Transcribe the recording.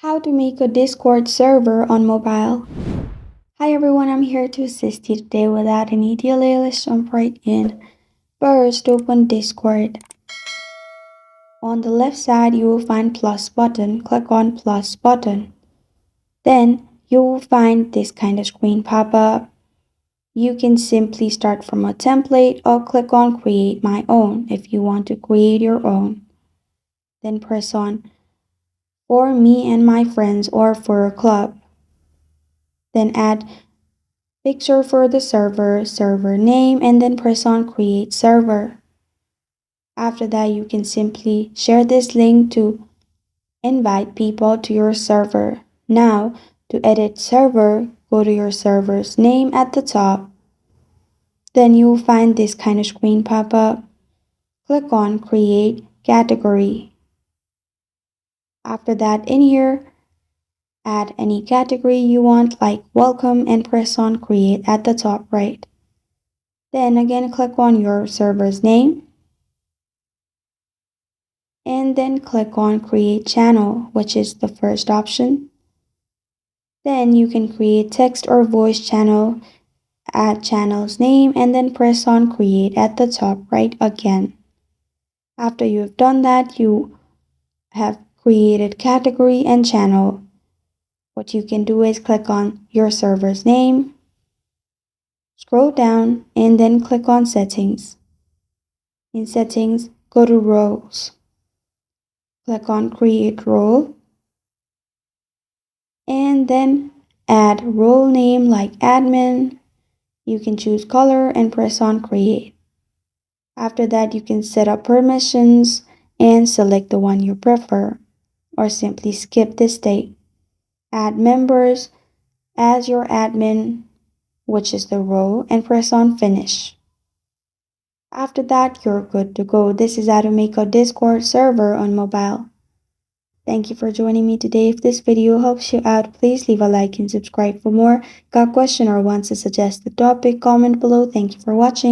How to make a Discord server on mobile. Hi everyone, I'm here to assist you today without any delay. Let's jump right in. First, open Discord. On the left side, you will find plus button. Click on plus button. Then you will find this kind of screen pop up. You can simply start from a template or click on create my own if you want to create your own. Then press on for me and my friends or for a club. Then add picture for the server name, and then press on create server. After that, you can simply share this link to invite people to your server. Now, to edit server, go to your server's name at the top. Then you will find this kind of screen pop up. Click on create category. After that, in here, add any category you want like welcome and press on create at the top right. Then again, click on your server's name and then click on create channel, which is the first option. Then you can create text or voice channel, add channel's name, and then press on create at the top right again. After you've done that, you have created category and channel. What you can do is click on your server's name, scroll down, and then click on settings. In settings, go to roles. Click on create role and then add role name like admin. You can choose color and press on create. After that, you can set up permissions and select the one you prefer, or simply skip this state. Add members as your admin, which is the role, and press on finish. After that, you're good to go. This is how to make a Discord server on mobile. Thank you for joining me today. If this video helps you out, please leave a like and subscribe for more. Got a question or wants to suggest the topic? Comment below. Thank you for watching.